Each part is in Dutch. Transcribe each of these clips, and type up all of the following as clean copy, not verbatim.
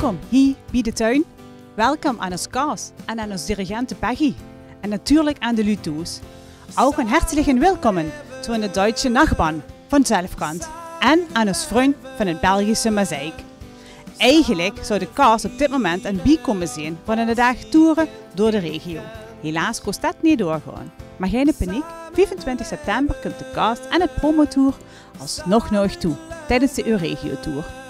Welkom hier bij de tuin. Welkom aan ons Kaas en aan ons dirigente Peggy. En natuurlijk aan de Luto's. Ook een hartelijk welkom aan de Duitse Nachbarn van Zelfkant. En aan ons vriend van het Belgische Mozaïek. Eigenlijk zou de Kaas op dit moment een bijkomen zijn van een dag toeren door de regio. Helaas kost dat niet doorgaan. Maar geen paniek, 25 september komt de Kaas en het promotour alsnog nog toe tijdens de Euregio Tour.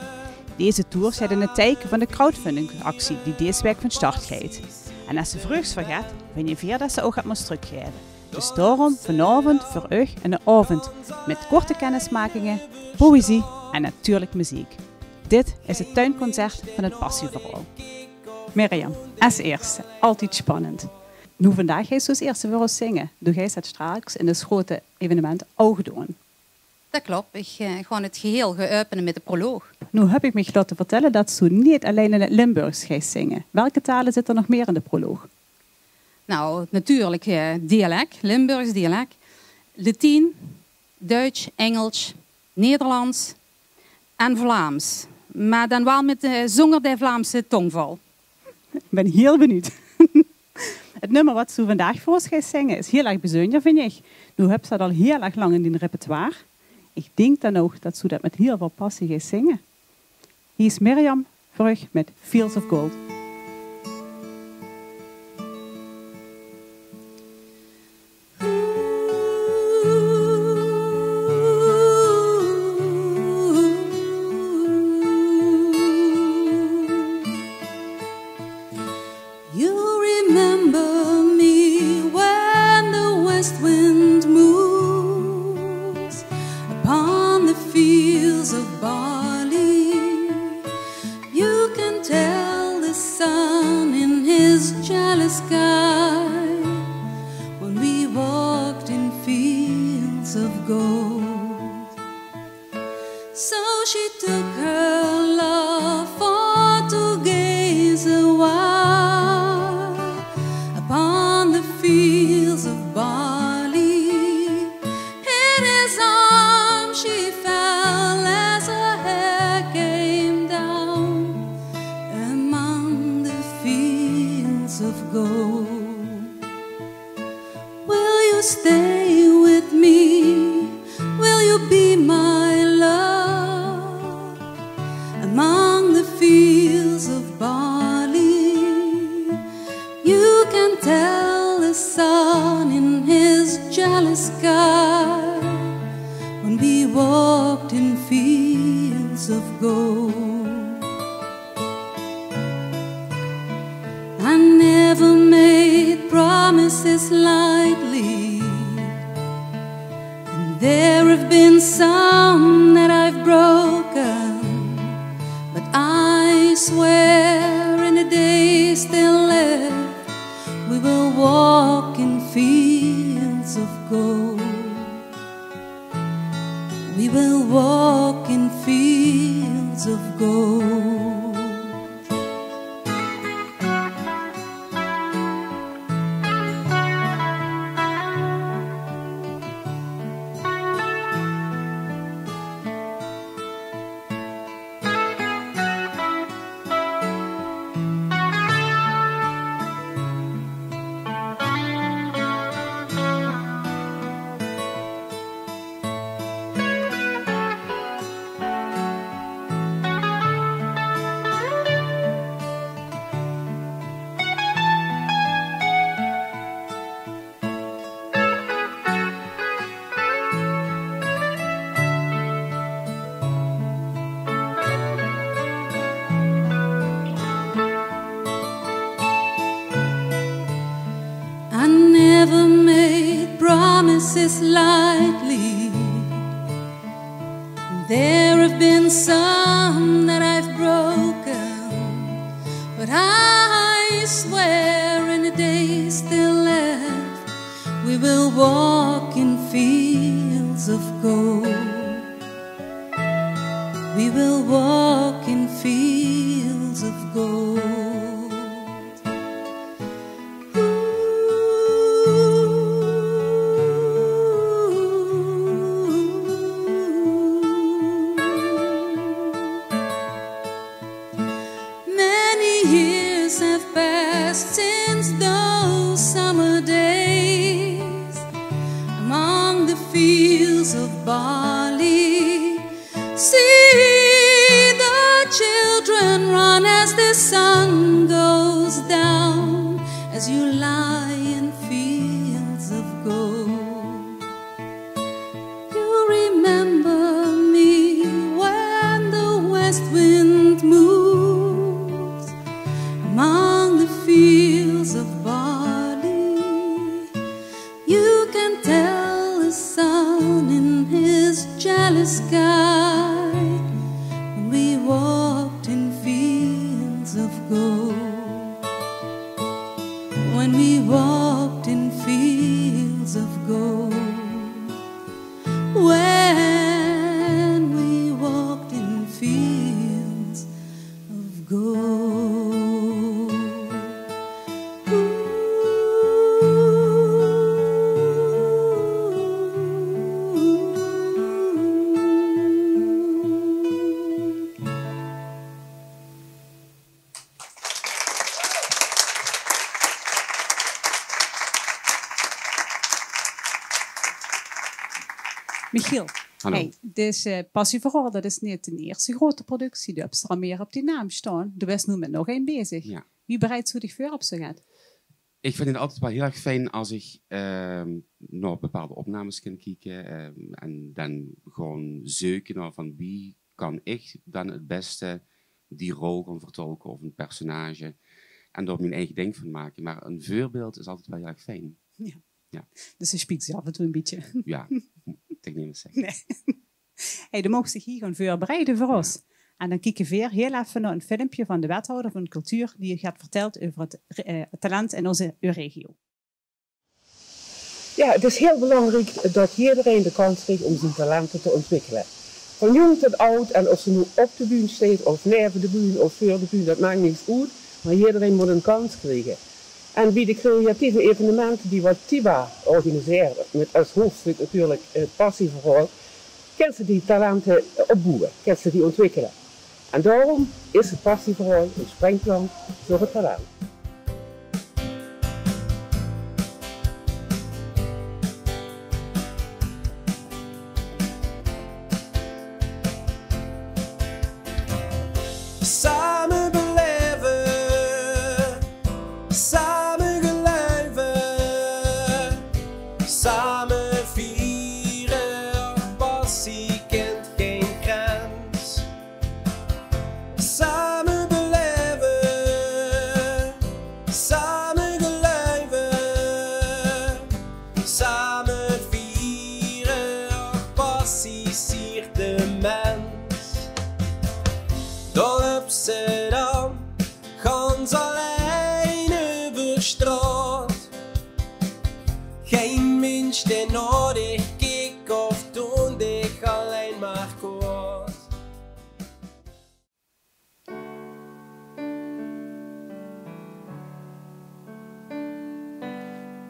Deze tour zit in het teken van de crowdfundingactie die deze week van start gaat. En als ze vruchts vergaat, ben je veer dat ze ook gaat maar teruggeven. Dus daarom vanavond voor u een avond met korte kennismakingen, poëzie en natuurlijk muziek. Dit is het tuinconcert van het Passieverhaal. Mirjam, als eerste, altijd spannend. Nu vandaag ga je als eerste voor ons zingen. Doe jij dat straks in het grote evenement ook doen? Dat klopt. Ik ga het geheel openen met de proloog. Nu heb ik me laten vertellen dat ze niet alleen in het Limburgs gaat zingen. Welke talen zitten er nog meer in de proloog? Nou, natuurlijk dialect, Limburgs dialect, Latijn, Duits, Engels, Nederlands en Vlaams. Maar dan wel met zonder de Vlaamse tongval. Ik ben heel benieuwd. Het nummer wat ze vandaag voor ons gaat zingen is heel erg bijzonder, vind ik. Nu heb ze dat al heel erg lang in hun repertoire. Ik denk dan ook dat ze dat met heel veel passie gaat zingen. Hier is Mirjam Vrug met Fields of Gold. Lightly. There have been some that I've broken, but I swear in the days still left, we will walk in fields of gold. We will walk in fields of gold. barley. See the children run as the sun goes down, as you lie in fields of gold. You remember me when the west wind moves among the fields of barley. You can tell the sun in his jealous sky when we walked in fields of gold. When we walked in fields of gold. When we walked in fields of gold. Michiel, Hallo. hey, deze Passie voor God, dat is niet de eerste grote productie. Je hebt er al meer op die naam staan. Er is nu met nog één bezig. Ja. Wie bereidt zich voor op zo gaat? Ik vind het altijd wel heel erg fijn als ik naar bepaalde opnames kan kijken en dan gewoon zoeken naar van wie kan ik dan het beste die rol gaan vertolken of een personage en daar mijn eigen ding van maken. Maar een voorbeeld is altijd wel heel erg fijn. Ja. Ja. Dus je spreekt zelf en toe een beetje. Ja, ik neem het zeggen. Nee. Hey, dan mogen zich hier gewoon voorbereiden voor ons. En dan kijken we weer heel even naar een filmpje van de wethouder van cultuur die gaat vertelt over het talent in onze regio. Ja, het is heel belangrijk dat iedereen de kans krijgt om zijn talenten te ontwikkelen. Van jong tot oud, en of ze nu op de bühne staat, of neven de bühne, of voor de bühne, dat maakt niks uit. Maar iedereen moet een kans krijgen. En bij de creatieve evenementen die wat TIBA organiseert, met als hoofdstuk natuurlijk het passieverhaal, kan ze die talenten opbouwen, kan ze die ontwikkelen. En daarom is het passieverhaal een springplank voor het talent. Samen beleven, samen geluiven, samen vieren, passie kent geen grens. Samen beleven, samen geluiven, samen vieren, passie siert de mens. Door Amsterdam, gans alleen over straat. Geen mens die nodig keek of toen dich alleen maar kwaad.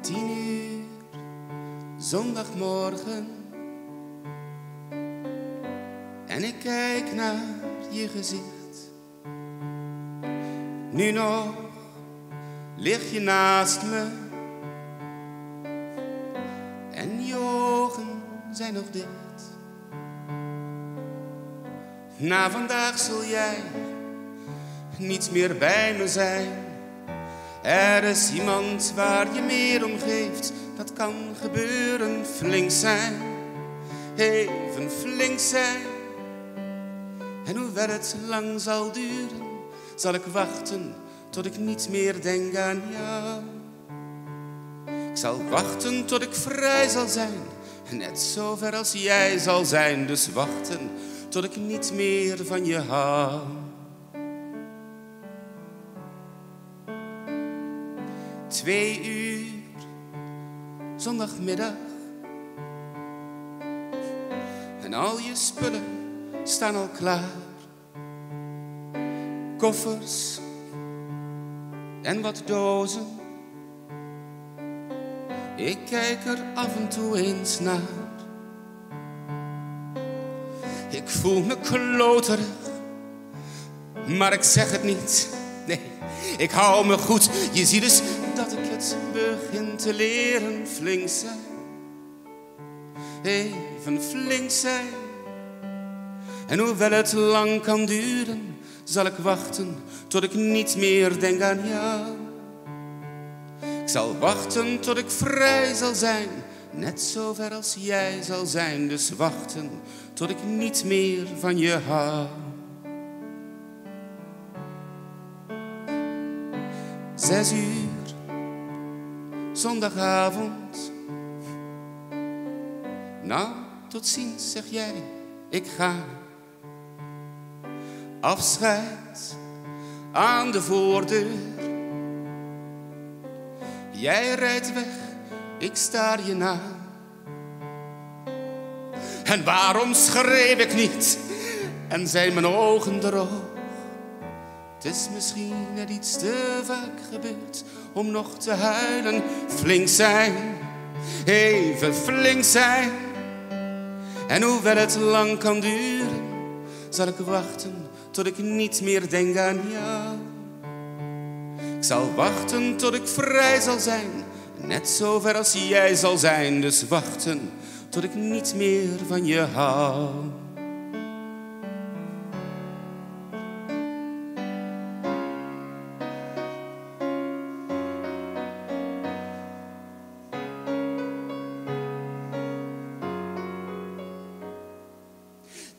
Tien uur, zondagmorgen. En ik kijk naar je gezicht. Nu nog lig je naast me. En je ogen zijn nog dicht. Na vandaag zul jij niet meer bij me zijn. Er is iemand waar je meer om geeft. Dat kan gebeuren, flink zijn. Even flink zijn. En hoewel het lang zal duren, zal ik wachten tot ik niet meer denk aan jou. Ik zal wachten tot ik vrij zal zijn, net zo ver als jij zal zijn. Dus wachten tot ik niet meer van je hou. Twee uur, zondagmiddag. En al je spullen staan al klaar. Koffers en wat dozen. Ik kijk er af en toe eens naar. Ik voel me kloterig, maar ik zeg het niet. Nee, ik hou me goed. Je ziet dus dat ik het begin te leren, flink zijn. even flink zijn. En hoewel het lang kan duren, zal ik wachten tot ik niet meer denk aan jou. Ik zal wachten tot ik vrij zal zijn, net zo ver als jij zal zijn. Dus wachten tot ik niet meer van je hou. 6 uur, zondagavond. Nou, tot ziens, zeg jij, ik ga. Afscheid aan de voordeur. Jij rijdt weg, ik staar je na. En waarom schreef ik niet en zijn mijn ogen droog? Het is misschien net iets te vaak gebeurd om nog te huilen. Flink zijn, even flink zijn. En hoewel het lang kan duren, zal ik wachten tot ik niet meer denk aan jou. Ik zal wachten tot ik vrij zal zijn, net zo ver als jij zal zijn. Dus wachten tot ik niet meer van je hou.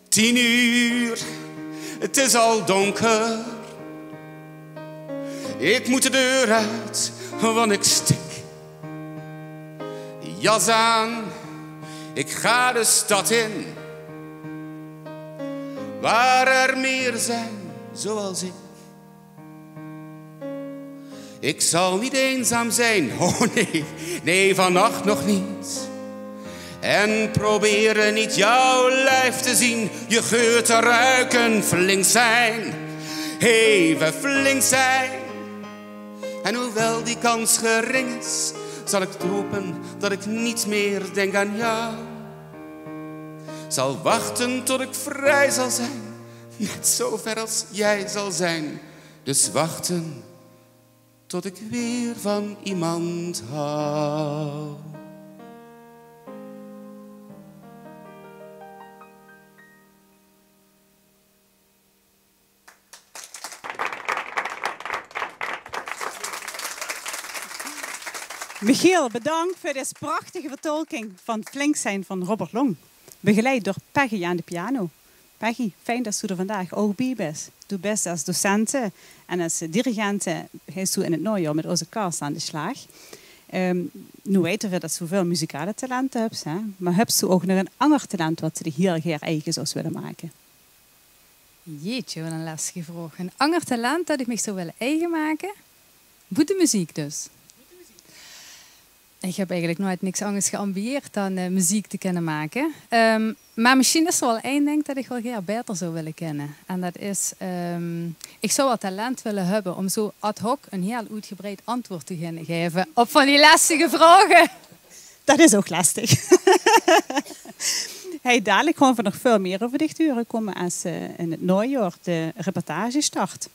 Tien uur, het is al donker. Ik moet de deur uit, want ik stik. Jas aan, ik ga de stad in. Waar er meer zijn, zoals ik. Ik zal niet eenzaam zijn, oh nee, nee, vannacht nog niet. En proberen niet jouw lijf te zien, je geur te ruiken, flink zijn, even flink zijn. En hoewel die kans gering is, zal ik hopen dat ik niet meer denk aan jou. Zal wachten tot ik vrij zal zijn, net zo ver als jij zal zijn. Dus wachten tot ik weer van iemand hou. Michiel, bedankt voor deze prachtige vertolking van Flink zijn van Robert Long. Begeleid door Peggy aan de piano. Peggy, fijn dat je er vandaag ook bij bent. Du bent als docenten en als dirigenten gaat je in het najaar met onze kast aan de slag. Nu weten we dat je zoveel muzikale talenten hebt, hè? Maar heb je ook nog een ander talent wat je heel graag eigen zou willen maken? Jeetje, wat een lastige vraag. Een ander talent dat ik me zou willen eigen maken? Moet de muziek dus. Ik heb eigenlijk nooit niks anders geambieerd dan muziek te kunnen maken. Maar misschien is er wel één ding dat ik wel graag beter zou willen kennen. En dat is, ik zou wat talent willen hebben om zo ad hoc een heel uitgebreid antwoord te kunnen geven op van die lastige vragen. Dat is ook lastig. Hey, dadelijk gaan we nog veel meer over dicht uren komen als in het najaar de reportage start.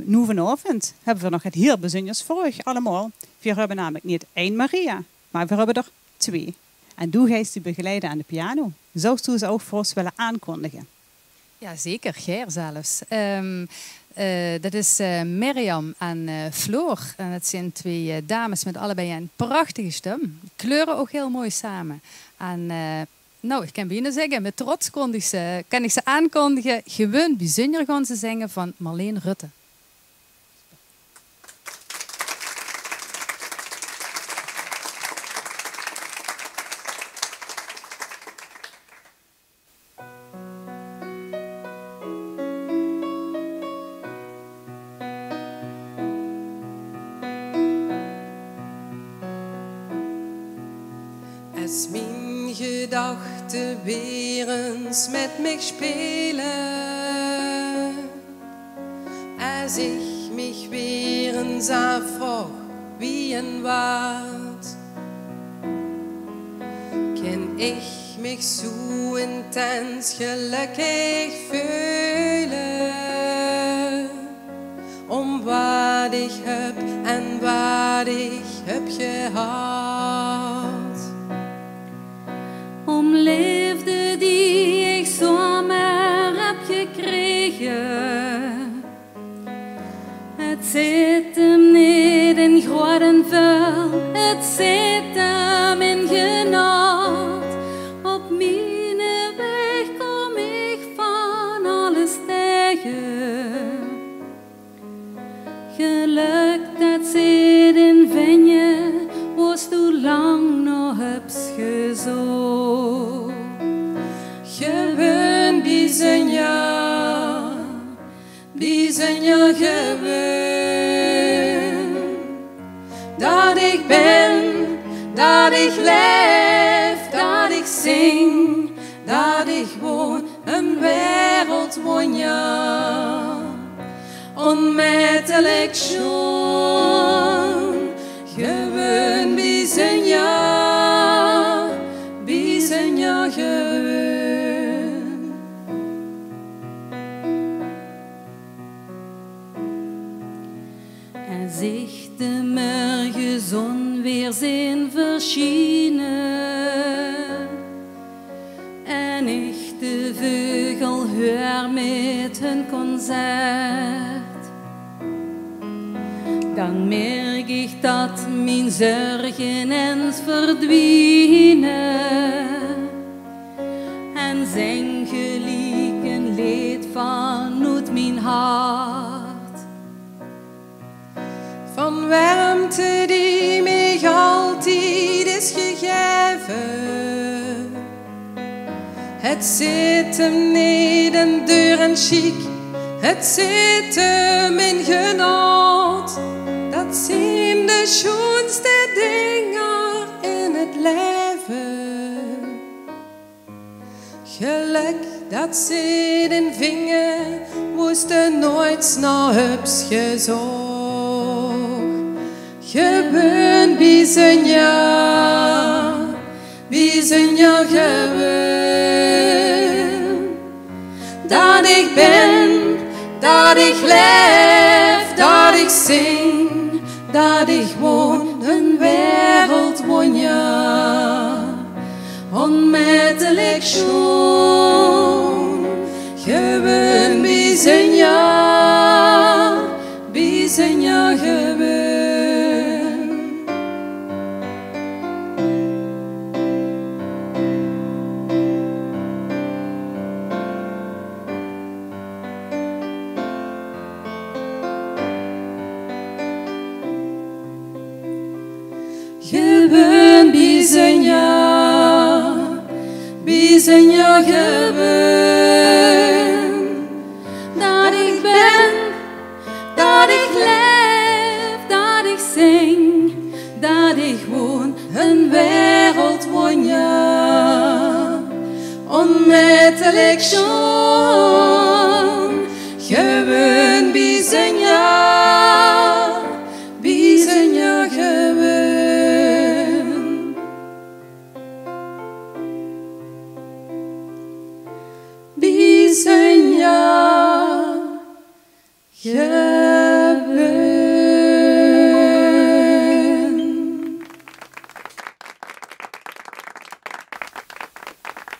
Nu vanavond hebben we nog het heel bijzonders voor u allemaal. We hebben namelijk niet 1 Maria, maar we hebben er 2. En doe geest die begeleiden aan de piano. Zou u ze ook voor ons willen aankondigen? Ja, zeker. Ger zelfs. Dat is Mirjam en Floor. En dat zijn 2 dames met allebei een prachtige stem. Kleuren ook heel mooi samen. En nou, ik kan bijna zeggen, met trots kan ik ze aankondigen. Gewoon bijzonder gaan ze zingen van Marleen Rutte. Als mijn gedachten weer eens met mij spelen, als ik mich weer eens afvraag wie en wat, kan ik mich zo intens gelukkig voelen, om wat ik heb en wat ik heb gehad. zo. Gewoon bijzonder gewoon. Dat ik ben, dat ik leef, dat ik zing, dat ik woon, een wereldwonder. Onmetelijk schoon, gewoon bijzonder gewoon. En zich de morgenzon weer zijn verschijnen en ik de vogel hoor met hun concert, dan merk ik dat mijn zorgen eens verdwijnen en zijn gelijk een lied vanuit mijn hart. Van warmte die mij altijd is gegeven. Het zit hem niet in deur en chic, het zit hem in genot. Dat zijn de schoonste dingen in het leven. Geluk, dat zit in vinger, woest er nooit naar hups gezocht. Gewoon bijzonder gewoon. Dat ik ben, dat ik leef, dat ik zing, dat ik woon, een wereldwonder. Onmetelijk schoon, gewoon bijzonder gewoon. Gewoon bijzonder gewoon. Dat ik ben, dat ik leef, dat ik zing, dat ik woon, een wereldwonder. Onmetelijk schoon, gewoon bijzonder gewoon.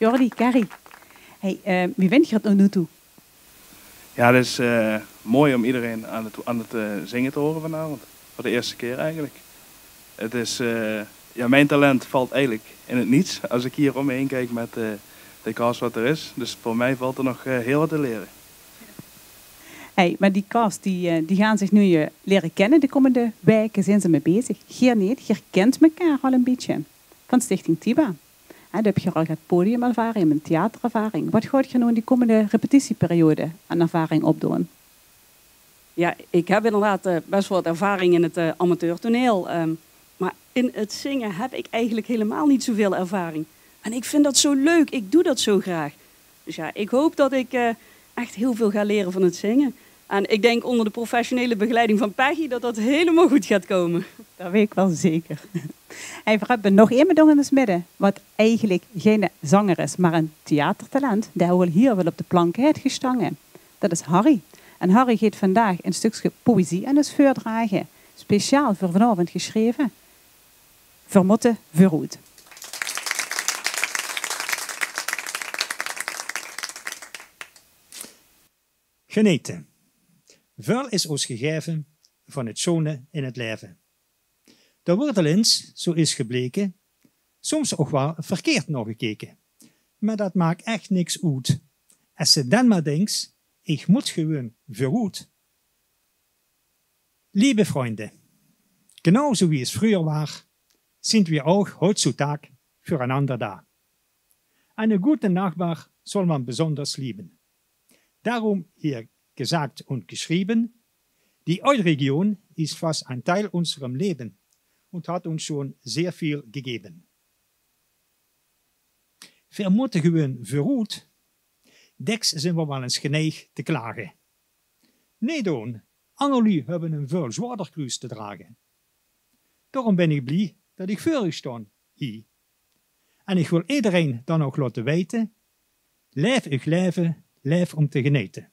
Jordi, Carrie, hey, wie vind je het nu toe? Ja, het is mooi om iedereen aan het zingen te horen vanavond. Voor de eerste keer eigenlijk. Het is, mijn talent valt eigenlijk in het niets als ik hier om me heen kijk met de cast wat er is. Dus voor mij valt er nog heel wat te leren. Hey, maar die cast die gaan zich nu leren kennen. De komende weken zijn ze mee bezig. Je kent elkaar al een beetje van Stichting Tiba. Dan heb je al het podiumervaring en theaterervaring. Wat gaat je nou in die komende repetitieperiode aan ervaring opdoen? Ja, ik heb inderdaad best wel wat ervaring in het amateurtoneel. Maar in het zingen heb ik eigenlijk helemaal niet zoveel ervaring. En ik vind dat zo leuk. Ik doe dat zo graag. Dus ja, ik hoop dat ik echt heel veel ga leren van het zingen. En ik denk onder de professionele begeleiding van Peggy dat dat helemaal goed gaat komen. Dat weet ik wel zeker. Hey, we hebben nog één bedong in het midden. Wat eigenlijk geen zanger is, maar een theatertalent. Die we hier wel op de plank heeft gestangen. Dat is Harry. En Harry gaat vandaag een stukje poëzie aan ons voordragen. Speciaal voor vanavond geschreven. Vermotte verroet. Genieten. Veel is ons gegeven van het schone in het leven. Daar wordt al eens, zo is gebleken, soms ook wel verkeerd naar gekeken. Maar dat maakt echt niks uit. Als ze dan maar denkt, ik moet gewoon vooruit. Lieve vrienden, genauso wie es früher war, sind wir auch heutzutage füreinander da. Einen guten Nachbar soll man besonders lieben. Darum hier gesagt und geschrieben, die Euregion ist fast ein Teil unserem Leben und hat uns schon sehr viel gegeben. Vermoedigen we verroet, deks zijn we wel eens geneigd te klagen. Nee, Doon, Annelie hebben een veel zwaarder kruis te dragen. Daarom ben ik blij dat ik voor u sta hier. En ik wil iedereen dan ook laten weten, leef ik leven, leef om te genieten.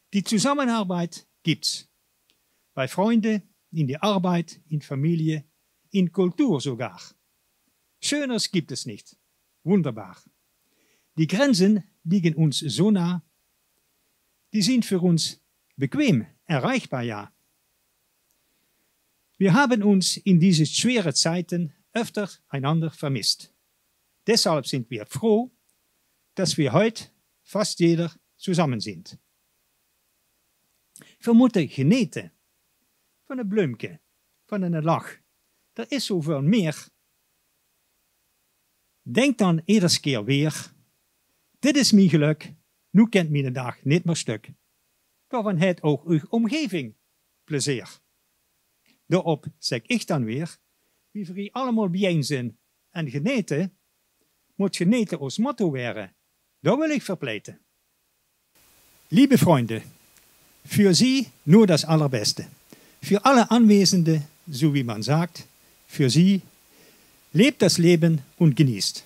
Die Zusammenarbeit gibt's. Bei Freunden, in der Arbeit, in Familie, in Kultur sogar. Schöneres gibt es nicht. Wunderbar. Die Grenzen liegen uns so nah, die sind für uns bequem, erreichbar, ja. Wir haben uns in diese schweren Zeiten öfter einander vermisst. Deshalb sind wir froh, dass wir heute fast jeder zusammen sind. We moeten genieten van een bloemke, van een lach. Er is zoveel meer. Denk dan iedere keer weer, dit is mijn geluk, nu kent mijn dag niet meer stuk. Daarvan heeft ook uw omgeving plezier. Daarop zeg ik dan weer, wie voor je allemaal bijeen zijn en genieten, moet genieten als motto werden. Daar wil ik verpleiten. Liebe Freunde, für Sie nur das Allerbeste. Für alle Anwesenden, so wie man sagt, für Sie, lebt das Leben und genießt.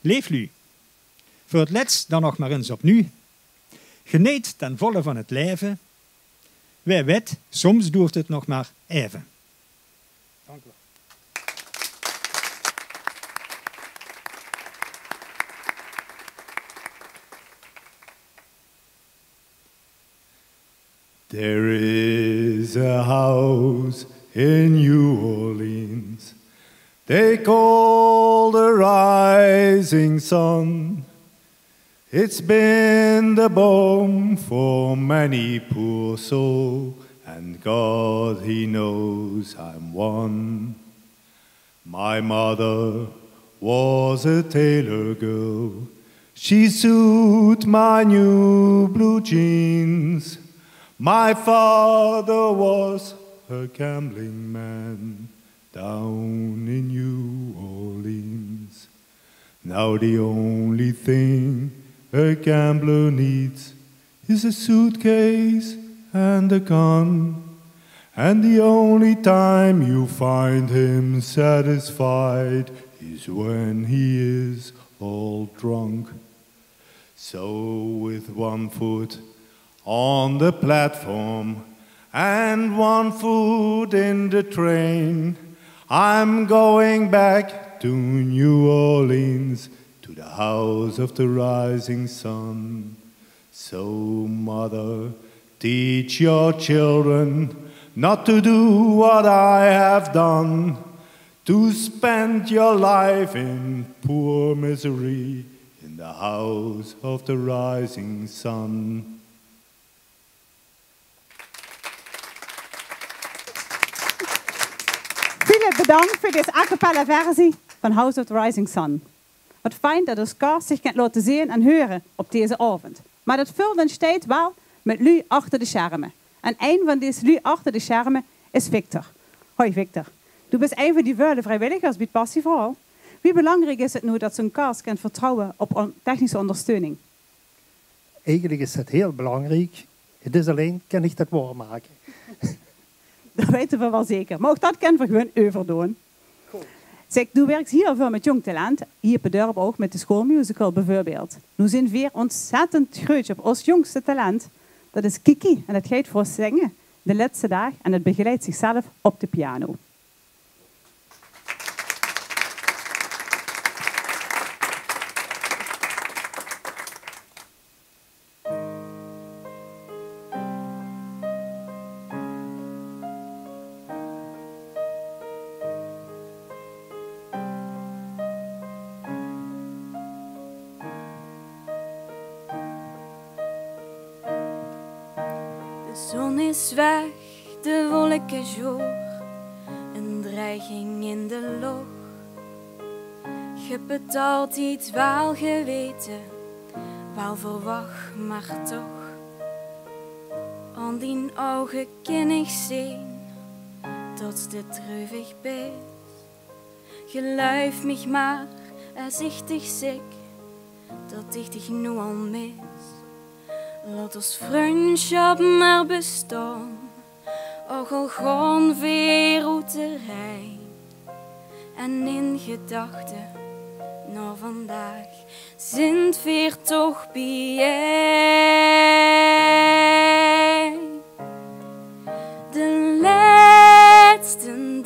Leef nu. Voor het laatst dan nog maar eens opnieuw. Geniet ten volle van het leven. Wie weet, soms duurt het nog maar even. Dank u wel. There is a house in New Orleans they call the Rising Sun. It's been the balm for many poor soul, and God, He knows I'm one. My mother was a tailor girl. She sewed my new blue jeans. My father was a gambling man down in New Orleans. Now the only thing a gambler needs is a suitcase and a gun. And the only time you find him satisfied is when he is all drunk. So with one foot on the platform and one foot in the train, I'm going back to New Orleans, to the house of the rising sun. So mother, teach your children not to do what I have done, to spend your life in poor misery in the house of the rising sun. Philip, bedankt voor deze a cappella versie van House of the Rising Sun. Wat fijn dat Oscar zich kan laten zien en horen op deze avond. Maar dat vult dan steeds wel met lui achter de schermen. En een van deze lui achter de schermen is Victor. Hoi Victor. Du bent een van die vele vrijwilligers bij het Passieverhaal. Wie belangrijk is het nu dat zo'n cast kan vertrouwen op technische ondersteuning? Eigenlijk is het heel belangrijk. Het is alleen, kan ik dat waarmaken. Dat weten we wel zeker. Maar ook dat kunnen we gewoon overdoen. Zeg, du werkt hier veel met jong talent. Hier op het dorp ook met de schoolmusical bijvoorbeeld. Nu zijn we weer ontzettend groot op ons jongste talent. Dat is Kiki. En dat gaat voor zingen de laatste dag. En het begeleidt zichzelf op de piano. De zon is weg, de wolken jour, een dreiging in de lucht. Ik heb het altijd wel geweten, wel verwacht, maar toch. Aan die ogen kan ik zien dat dit treurig bent. Geluif mich maar, als ik dich ziek, dat ik dich nu al mis. Laat ons vriendschap maar bestaan, ook al gaan weer uit de rij. En in gedachten, naar vandaag, zijn weer toch bij jij. De laatste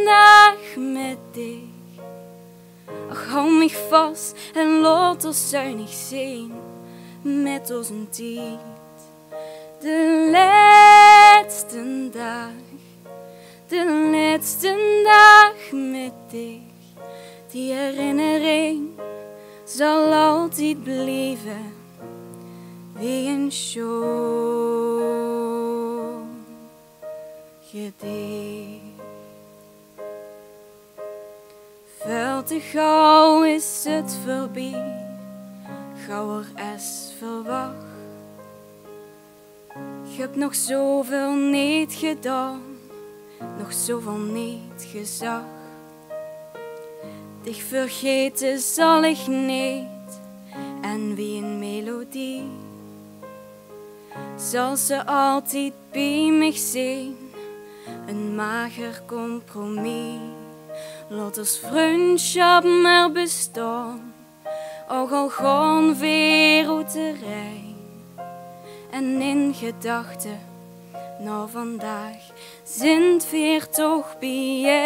dag met dich. Ach, hou mich vast en laat ons zuinig zijn met onze tijd. De laatste dag met dich. Die herinnering zal altijd blijven wie een schoon gedicht. Veel te gauw is het voorbij, gauwer als verwacht. Ik heb nog zoveel niet gedaan, nog zoveel niet gezegd. Dich vergeten zal ik niet, en wie een melodie zal ze altijd bij mij zijn, een mager compromis. Laat ons vriendschap maar bestaan, ook al gaan weer uit de rij. En in gedachten, naar vandaag, zijn weer toch bij jij.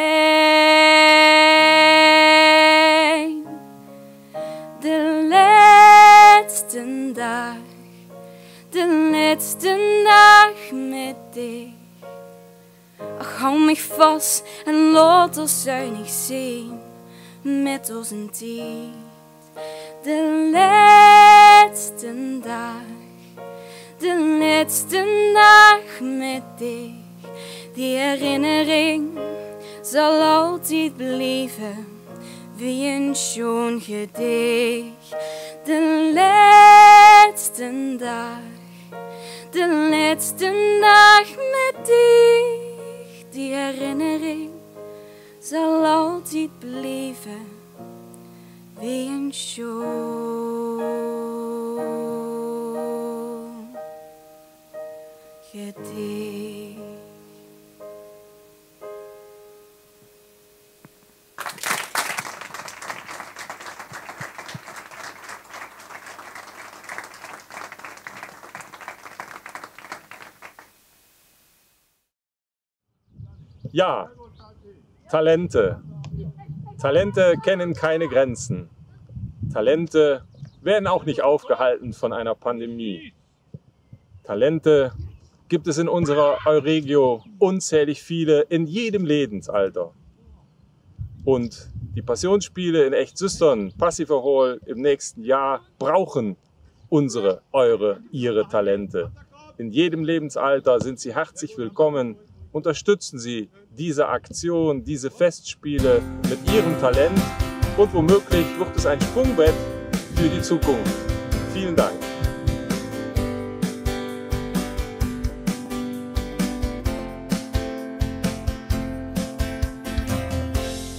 De laatste dag met dich. Ach, hou mich vast en laat ons zuinig zijn met onze tijd. De laatste dag met dich. Die herinnering zal altijd blijven wie een schoon gedicht. De laatste dag met dich. Die herinnering zal altijd blijven wie een schoon gedicht. Ja, Talente. Talente kennen keine Grenzen. Talente werden auch nicht aufgehalten von einer Pandemie. Talente gibt es in unserer Euregio unzählig viele in jedem Lebensalter. Und die Passionsspiele in Echt-Süstern, Passiverhol im nächsten Jahr brauchen unsere, eure, ihre Talente. In jedem Lebensalter sind sie herzlich willkommen. Unterstützen Sie diese Aktion, diese Festspiele mit Ihrem Talent und womöglich wird es ein Sprungbrett für die Zukunft. Vielen Dank.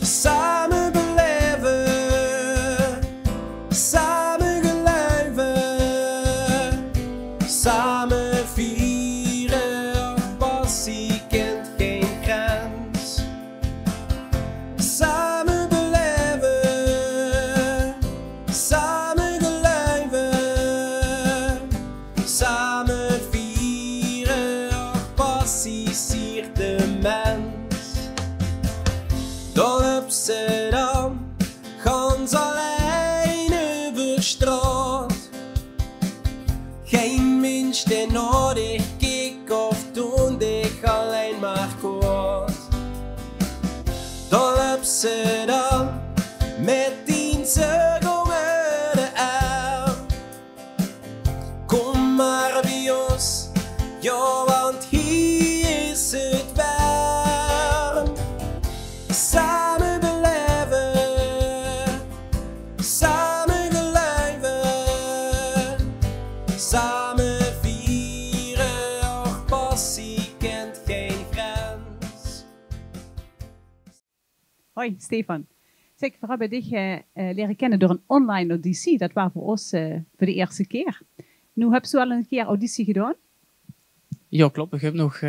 Samen beleven, samen geluiven, samen vieren, passie kent geen grens. Samen beleven, samen geluiven, samen vieren, passie siert de mens. Dan op Amsterdam, gans alleen over straat. Geen mens die naar dich keek of toen dich alleen maar kwaad. Dan op Amsterdam, met 10 cirkel over de arm. Kom maar bij ons, ja, want hier is het warm. Samen Hoi, Stefan. Zeg, we hebben dich leren kennen door een online auditie. Dat was voor ons voor de eerste keer. Nu heb je al een keer auditie gedaan? Ja, klopt. Ik heb nog 4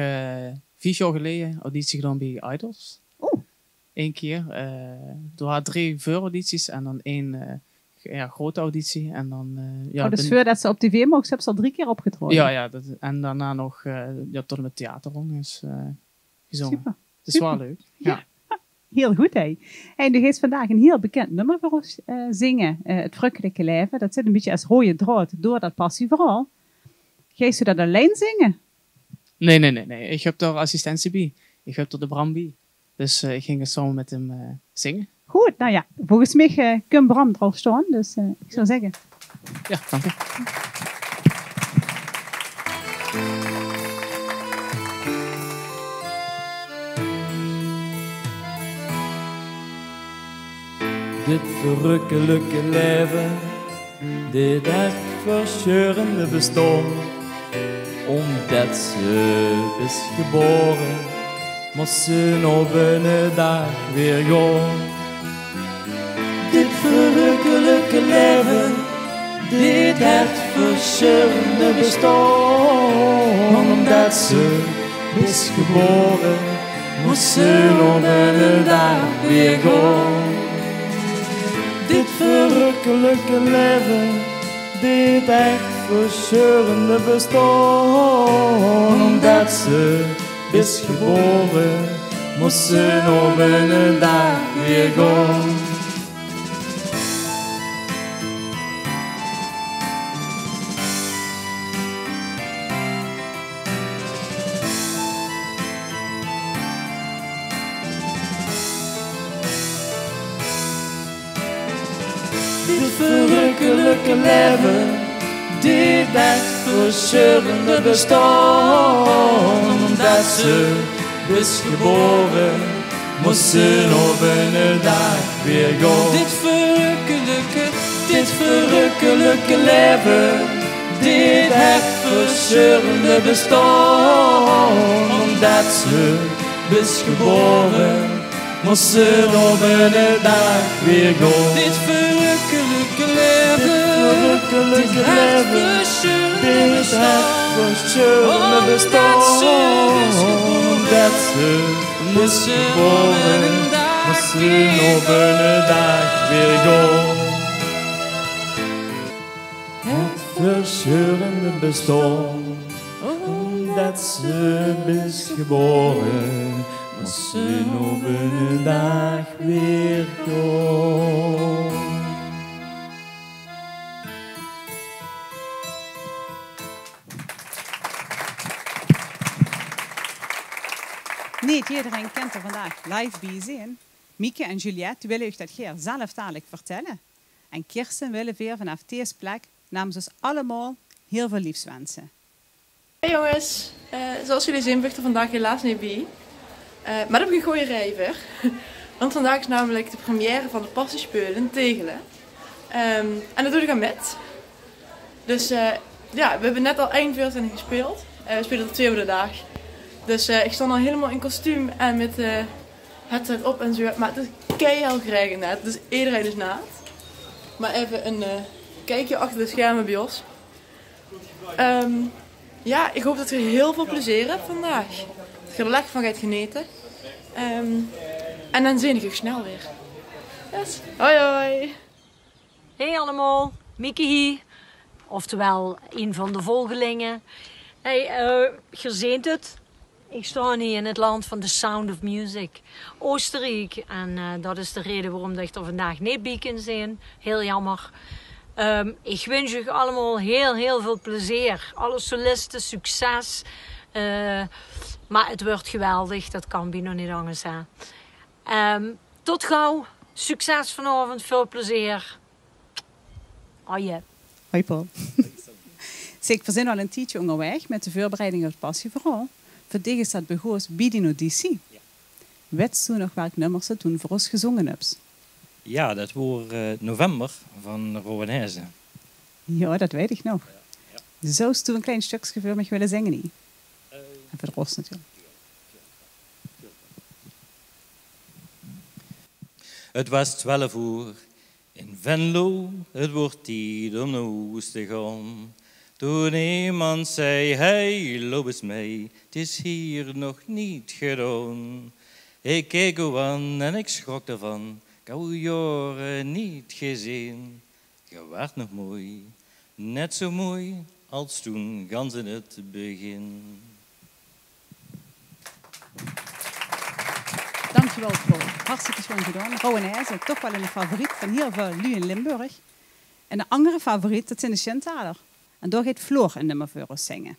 jaar geleden auditie gedaan bij Idols. Oh. 1 keer. Er waren 3 vooraudities en dan 1 grote auditie. En dan, dus voordat ze op tv mocht, hebben ze al 3 keer opgetreden? Ja, en daarna nog tot en met theaterrond is gezongen. Super. Het is wel leuk. Ja. Heel goed, hè. En je gaat vandaag een heel bekend nummer voor ons zingen. Het Verrukkelijke Leven. Dat zit een beetje als rode draad door dat passieverhaal. Ga je dat alleen zingen? Nee. Ik heb daar assistentie bij. Ik heb er de Bram bij. Dus ik ging samen met hem zingen. Goed, nou ja. Volgens mij kan Bram er al staan. Dus ik zou zeggen. Ja, dank u. Dit verrukkelijke leven, dit echt verscheurende bestaan, omdat ze is geboren, moest ze op een dag weer gaan. Dit verrukkelijke leven, dit echt verscheurende bestaan, omdat ze is geboren, moest ze op een dag weer gaan. Dit verrukkelijke leven, dit echt verscheurende bestaan, omdat ze is geboren, moest ze op een dag weer gaan. Dit verrukkelijke leven, dit echt verscheurende bestaan, omdat ze is geboren, moest ze op een dag weer gaan. Dit verrukkelijke leven, dit echt verscheurende bestaan, omdat ze is geboren, moest ze op een dag weer gaan. Dit verrukkelijke leven, dit echt verscheurende bestaan, omdat ze is geboren, moest ze op een dag weer gaan. Het verscheurende bestaan, omdat ze is geboren, moest ze op een dag weer gaan. Niet iedereen kent er vandaag live bij zien. Mieke en Juliette willen u dat geer zelftalig vertellen. En Kirsten willen weer vanaf deze plek namens ons allemaal heel veel liefs wensen. Hey jongens, zoals jullie zien ben ik er vandaag helaas niet bij. Maar dat heb ik een goede rijver. Want vandaag is namelijk de première van de Passiespelen in Tegelen. En dat doe ik aan met. Dus ja, we hebben net al 41 gespeeld. We spelen er 2 op de dag. Dus ik stond al helemaal in kostuum en met headset op en zo. Maar het is keihard regen net, dus iedereen is naad. Maar even een kijkje achter de schermen bij ons. Ja, ik hoop dat je heel veel plezier hebt vandaag. Dat je er lekker van gaat genieten. En dan zie ik je snel weer. Yes. Hoi hoi. Hey allemaal, Mieke hier. Oftewel, een van de volgelingen. Hey, je ziet het. Ik sta hier in het land van The Sound of Music, Oostenrijk. En dat is de reden waarom ik er vandaag niet bij kan zijn. Heel jammer. Ik wens je allemaal heel veel plezier. Alle solisten, succes. Maar het wordt geweldig, dat kan bij nog niet anders zijn. Tot gauw. Succes vanavond, veel plezier. Hoi. Hoi Paul. Zeg, we zijn al een tijdje onderweg met de voorbereiding op het Passieverhaal. Voor dich is dat begonnen bij die auditie. Ja. Weet je nog welk nummer ze toen voor ons gezongen hebt? Ja, dat was November van Rowanese. Ja, dat weet ik nog. Ja. Zo is toen een klein stukje voor mij willen zingen niet. En voor de rest natuurlijk. Het was 12 uur in Venlo, het wordt tijd om naar huis te gaan. Toen iemand zei, hey, loop eens mee, het is hier nog niet gedaan. Ik keek u aan en ik schrok ervan, ik had u jaren niet gezien. Je werd nog mooi, net zo mooi als toen, gans in het begin. Dankjewel, Paul. Hartstikke schoon gedaan. Rauwenijs is toch wel een favoriet van heel veel lui in Limburg. En een andere favoriet, dat zijn de Schentaler. En daar gaat Floor een nummer voor ons zingen.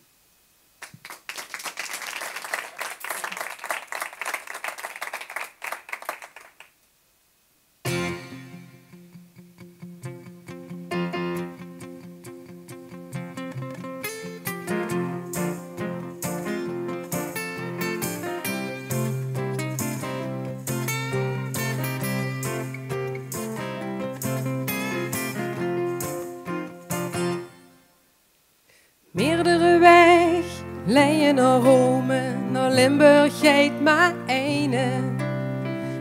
Meerdere weg leien naar Rome, naar Limburg gaat maar ene.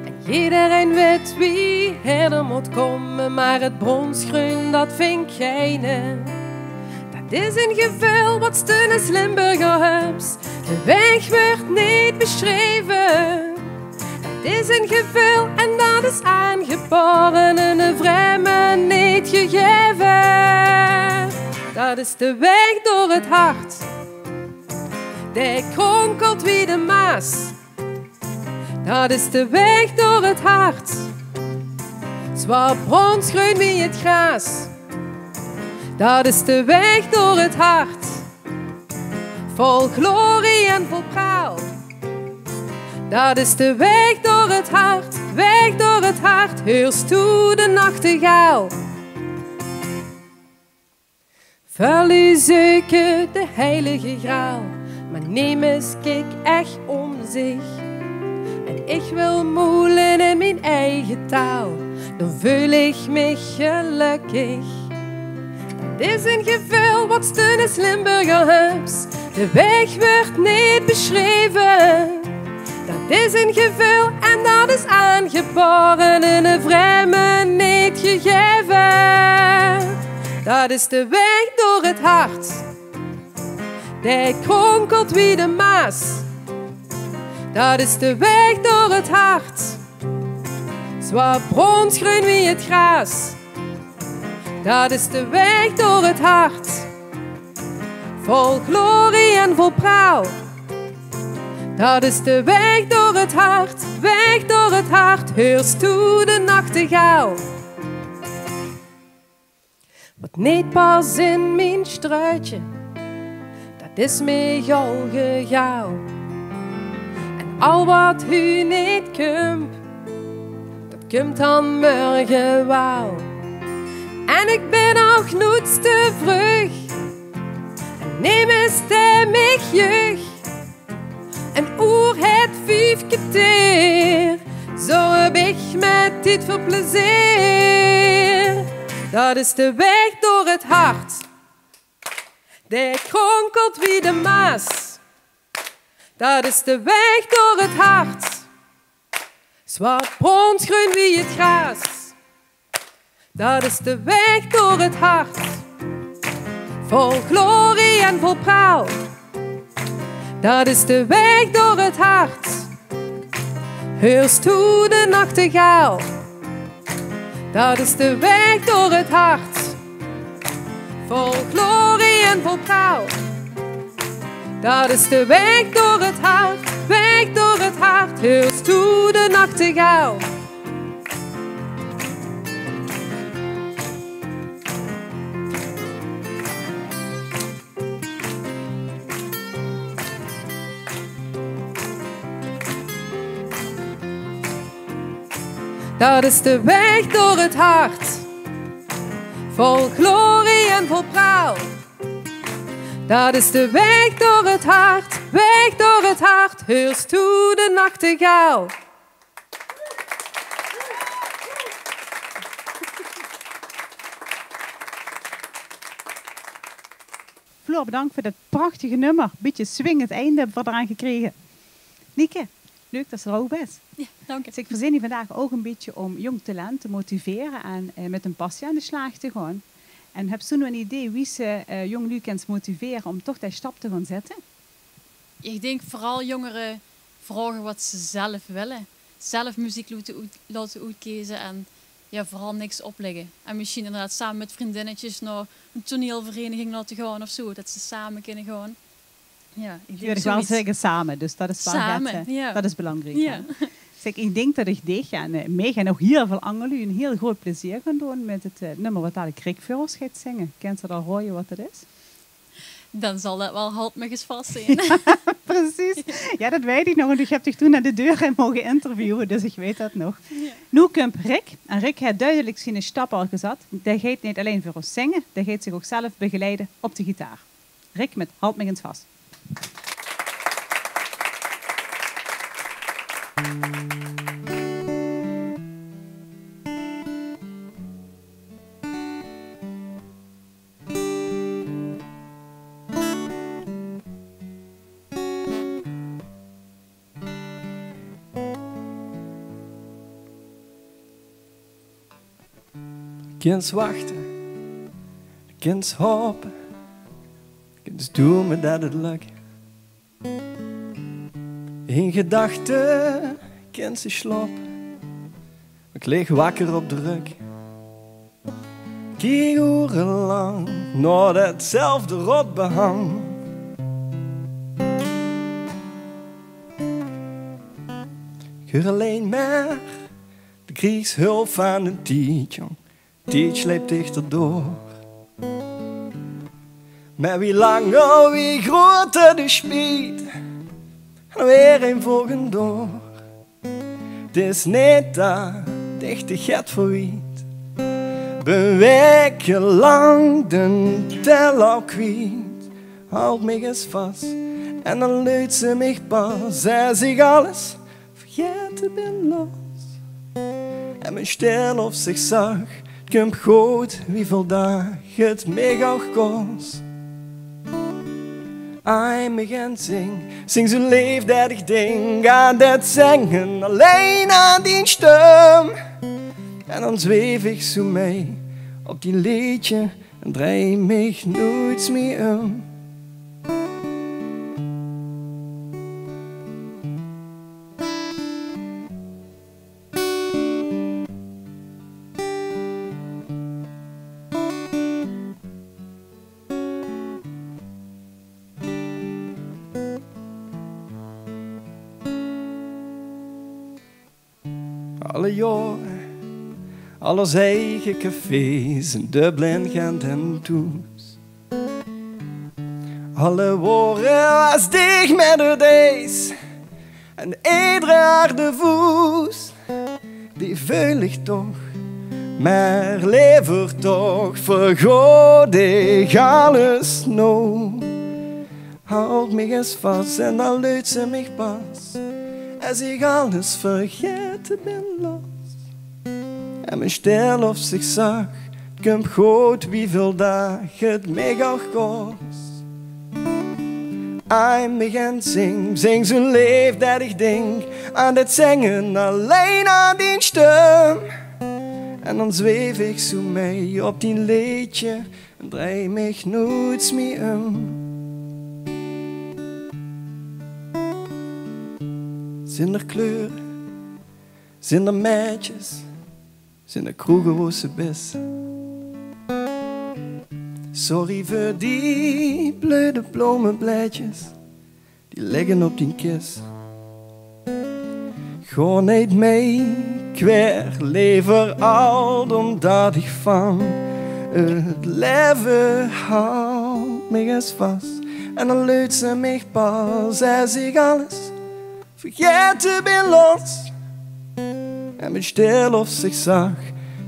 En iedereen weet wie er moet komen, maar het bronsgroen dat vind keine. Dat is een gevoel wat stunnes Limburger hubs, de weg wordt niet beschreven. Dat is een gevoel en dat is aangeboren en een vreemde niet gegeven. Dat is de weg door het hart, die kronkelt wie de Maas. Dat is de weg door het hart, zwaar bronsgroen wie het gras. Dat is de weg door het hart, vol glorie en vol praal. Dat is de weg door het hart, heerst toe de nachtegaal. Vuil u zoeken de heilige graal, maar neem eens kijk echt om zich. En ik wil moelen in mijn eigen taal, dan voel ik me gelukkig. Het is een gevoel wat stunnes Limburger hubs, de weg wordt niet beschreven. Dat is een gevoel en dat is aangeboren en een vreemde niet gegeven. Dat is de weg door het hart, die kronkelt wie de Maas. Dat is de weg door het hart, zwaar bronsgroen wie het gras. Dat is de weg door het hart, vol glorie en vol praal. Dat is de weg door het hart, heerst toe de nachtegaal. Wat niet pas in mijn struitje, dat is me al gegaan. En al wat u niet kunt, dat komt dan morgen wel. En ik ben nog nooit te vroeg, en neem eens de mij jeugd. En oer het 5 keer, zo heb ik met dit voor plezier. Dat is de weg door het hart, die kronkelt wie de Maas. Dat is de weg door het hart, zwaar bronsgroen wie het gras. Dat is de weg door het hart, vol glorie en vol praal. Dat is de weg door het hart, heerst toe de nachtegaal. Dat is de weg door het hart, vol glorie en vol praal. Dat is de weg door het hart, heerst toe de nachtegaal. Dat is de weg door het hart, vol glorie en vol praal. Dat is de weg door het hart, heerst toe de nachtegaal. Floor, bedankt voor dat prachtige nummer. Beetje swingend einde hebben we eraan gekregen. Nieke, leuk dat ze er ook bent. Ja, dank je. Dus ik verzin die vandaag ook een beetje om jong talent te motiveren en met een passie aan de slag te gaan. En heb je nu een idee wie ze jong nu kan motiveren om toch die stap te gaan zetten? Ik denk vooral jongeren vragen wat ze zelf willen. Zelf muziek laten uitkiezen en ja, vooral niks opleggen. En misschien inderdaad samen met vriendinnetjes naar een toneelvereniging laten gaan of zo. Dat ze samen kunnen gaan. Ja, ik wil wel zeggen samen, dus dat is wel samen, ja. Dat is belangrijk. Ja. Zeg, ik denk dat ik mee gaan nog heel veel angelen een heel groot plezier gaan doen met het nummer wat daar de Kriekvuurers gaat zingen. Kent ze al horen wat het is? Dan zal dat wel halt me eens vast zijn. Ja, precies. Ja, dat weet ik nog. En ik heb dich toen naar de deur mogen interviewen, dus ik weet dat nog. Ja. Nu komt Rick. En Rick heeft duidelijk zijn stap al gezet. Die gaat niet alleen voor ons zingen, die gaat zich ook zelf begeleiden op de gitaar. Rick met Halt me eens vast. Kind wachten, kind hopen, kind doen me dat het lukt. In gedachten, kind ze slapen, ik lig wakker op de rug. Kijk urenlang naar datzelfde rotbehang. Ik hoor alleen maar de kriegshulp van een tietje. Die sleept dichter door. Maar wie langer, wie groter de spiet. En weer een volgend door. Het is niet dat dichte get verwiet. Ben weken lang de teller kwijt. Houd me eens vast en dan luidt ze me pas. Als ik alles vergeten ben los. En mijn stil of zich zag. Komt goed, wie vandaag het mij ook kost. I'm again zing zo leefdadig ding. Aan dat zingen, alleen aan die stem. En dan zweef ik zo mee op die liedje en draai me nooit meer om. Alle jaren, alle eigen cafés in Dublin, Gent en Tours. Alle woorden was dicht met de dees en iedere harde voes. Die veilig toch, maar lever toch, vergoed ik alles nog. Houd me eens vast en dan luidt ze me pas. Als ik alles vergeten ben los. En mijn stil of zich zag, komt goed wieveel dagen het mij ook kost. I'm begin zing zo leefdadig ding. Aan het zingen alleen aan die stem. En dan zweef ik zo mee op die liedje en draai me nooit meer om. Zonder kleuren, zonder meisjes, zonder kroegen waar ze best. Sorry voor die bleude bloemenblaadjes, die liggen op die kist. Ga niet mee, kwijt, lever al omdat ik van het leven houd me eens vast. En dan luidt ze me pas als ik alles vergeten ben los. En mijn stil of zich zag,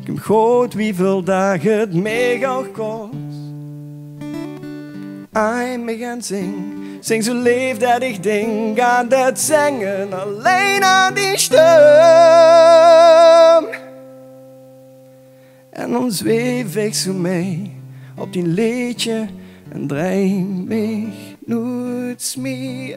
ik hem goed wieveel dagen het mij ook kost. I'm begin zing zo leefdadig ding. Aan dat zingen alleen aan die stem. En dan zweef ik zo mee op die liedje en draai me Noods me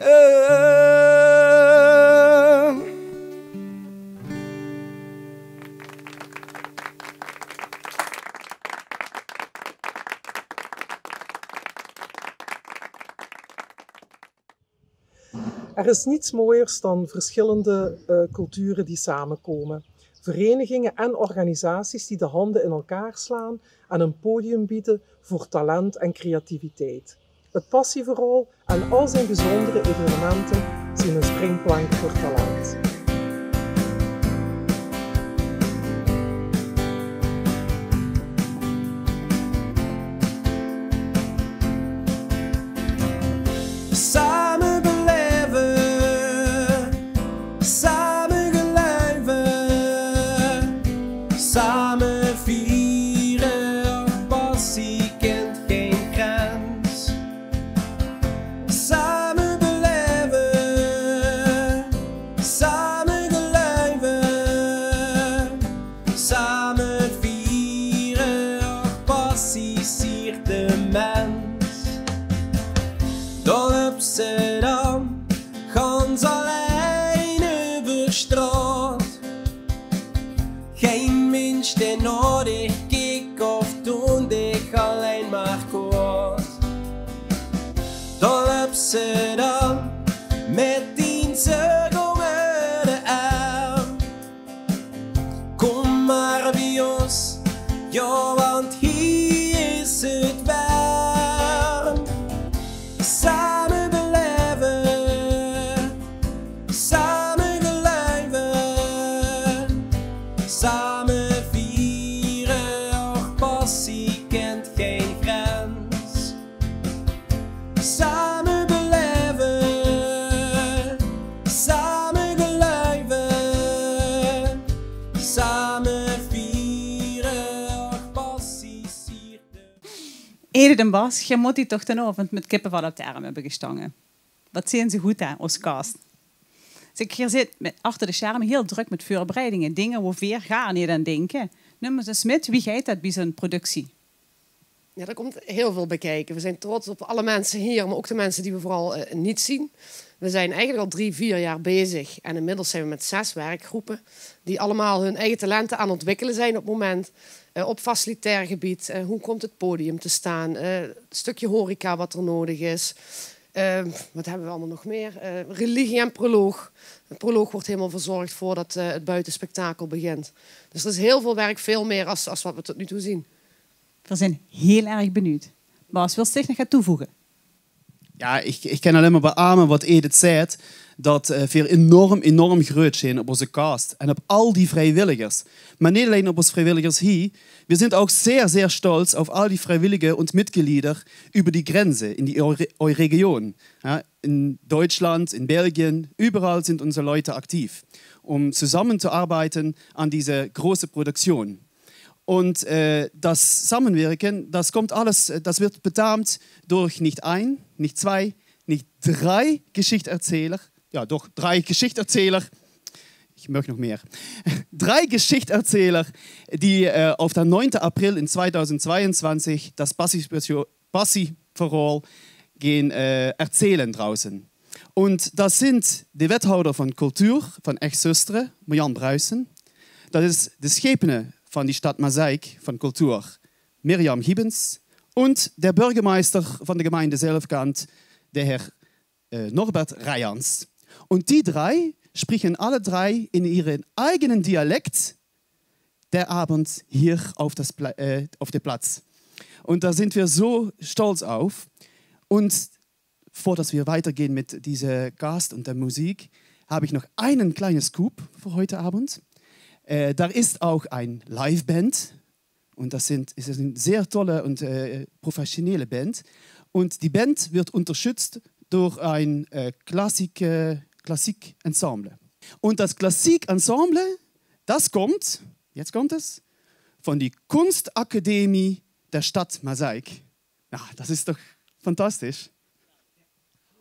Er is niets mooiers dan verschillende culturen die samenkomen. Verenigingen en organisaties die de handen in elkaar slaan en een podium bieden voor talent en creativiteit. Het Passieverhaal en al zijn bijzondere evenementen zijn een springplank voor talent. Samen beleven, samen geluiven, samen vieren. Och, passie kent geen grens. Samen beleven, samen geluiven, samen vieren. Och, passie siert de mens. Door Amsterdam, gans alleen over straat. Geen mens die nodig keek of toen dich alleen maar kwaad. Door Amsterdam, met 10 zeug onder de arm. Kom maar bij ons, ja, want hier is het warm. Samen beleven, samen geluiven, samen vieren. Och, passie kent geen grens. Samen beleven, samen geluiven, samen vieren. Och, passie siert de... Edith en Bas, je moet die toch ten avond met kippenvel op de arm hebben gestangen. Wat zien ze goed aan als gast. Dus je zit achter de schermen heel druk met voorbereidingen. Dingen waar weer gaan niet aan denken. Noem eens eens met, wie gaat dat bij zo'n productie? Ja, er komt heel veel bij kijken. We zijn trots op alle mensen hier, maar ook de mensen die we vooral niet zien. We zijn eigenlijk al 3-4 jaar bezig. En inmiddels zijn we met 6 werkgroepen die allemaal hun eigen talenten aan het ontwikkelen zijn op het moment. Op facilitair gebied. Hoe komt het podium te staan? Een stukje horeca wat er nodig is. Wat hebben we allemaal nog meer? Religie en proloog. Het proloog wordt helemaal verzorgd voordat het buitenspektakel begint. Dus er is heel veel werk, veel meer als wat we tot nu toe zien. We zijn heel erg benieuwd. Bas, wil je nog gaan toevoegen? Ja, ik kan alleen maar beamen wat Edith zei. Dat we enorm groot zijn op onze cast. En op al die vrijwilligers. Maar niet alleen op onze vrijwilligers hier. We zijn ook zeer stolz auf al die Freiwillige und Mitglieder über die Grenze in die Region. Ja, in Deutschland, in Belgien, überall sind unsere Leute aktiv, um zusammenzuarbeiten an diese große Produktion. Und das Zusammenwirken, das kommt alles, das wird betont durch nicht 1, nicht 2, nicht 3 Geschichtenerzähler. Ja, doch 3 Geschichtenerzähler. Ich möchte noch mehr. 3 Geschichtenerzähler, die auf den 9. April in 2022 das Passieverhaal gehen erzählen draußen. Und das sind die Wethouder von Kultur von Echt-Zusteren, Marjan Bruijsen. Dat is de schepene van die Stadt Mazeik von Kultur, Mirjam Gibbens. Und der Bürgermeister von der Gemeinde Selfkant, der Herr Norbert Reyans. Und die 3 sprechen alle 3 in ihren eigenen Dialekt der Abend hier auf dem Platz. Und da sind wir so stolz auf. Und bevor dass wir weitergehen mit dieser Gast und der Musik, habe ich noch einen kleinen Scoop für heute Abend. Da ist auch ein Liveband. Und das ist eine sehr tolle und professionelle Band. Und die Band wird unterstützt durch ein Klassik-Ensemble. Und das Klassik-Ensemble, das kommt, jetzt kommt es, von der Kunstakademie der Stadt Mazeik. Ja, das ist doch fantastisch.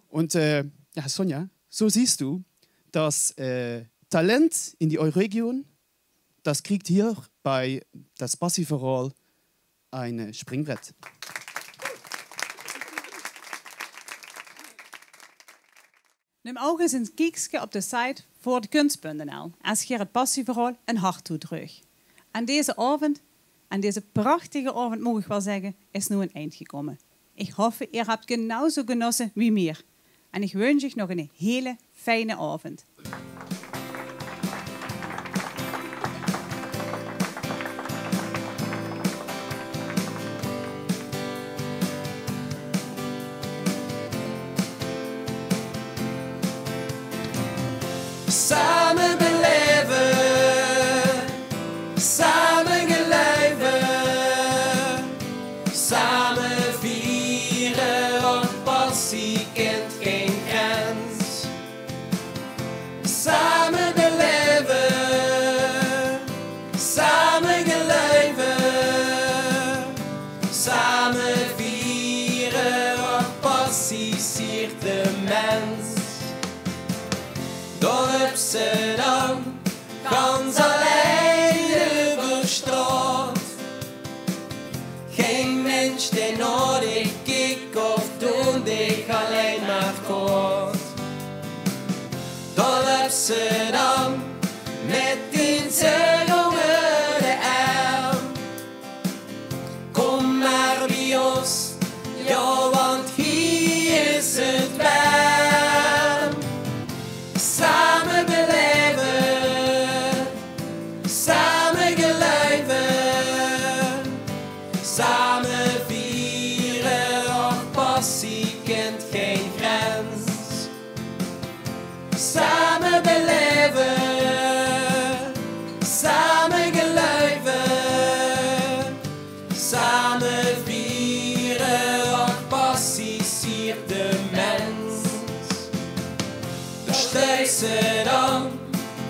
Und ja, Sonja, so siehst du, das Talent in die Euregion, das kriegt hier bei das Passieverhaal ein Springbrett. Neem ook eens een kijkje op de site voor de kunst.nl als je het passieverhaal een hart toedrugt. Aan deze avond, aan deze prachtige avond mag ik wel zeggen, is nu een eind gekomen. Ik hoop, je hebt genauso genossen wie meer. En ik wens je nog een hele fijne avond. Samen beleven, samen geleven, samen vieren, want passie kent geen grens. Samen beleven, samen geleven, samen vieren, want passie siert de mens. Dorpse dan, gans alleen over straat. Geen mens die nodig kijkt of doen dich alleen maar kort. Dorpse dan, met die zeur onder de arm. Kom maar bij ons, ja, want hier is het warm. Samen beleven, samen geleven, samen vieren, want passie kent geen grens. Samen beleven, samen geleven, samen vieren, want passie siert de mens. Thuis ze dan,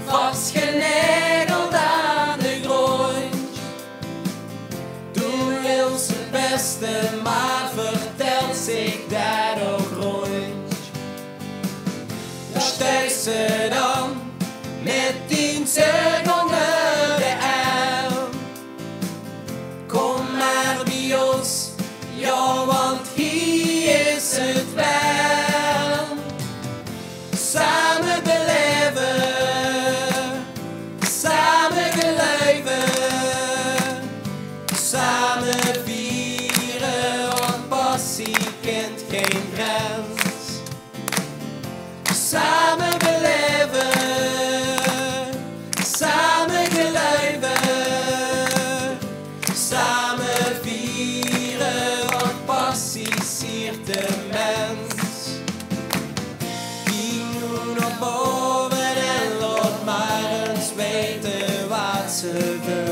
vastgenageld aan de grond. Doe wil zijn beste, maar vertelt zich daardoor rond. Dus thuis ze dan, met 10 zeug onder de arm. Kom maar bij ons, ja, want hier is het warm. Samen beleven, samen geleven, samen vieren, want passie kent geen grens. Samen beleven, samen geleven, samen vieren, want passie siert de mens. Boven en laat maar eens weten wat ze wil.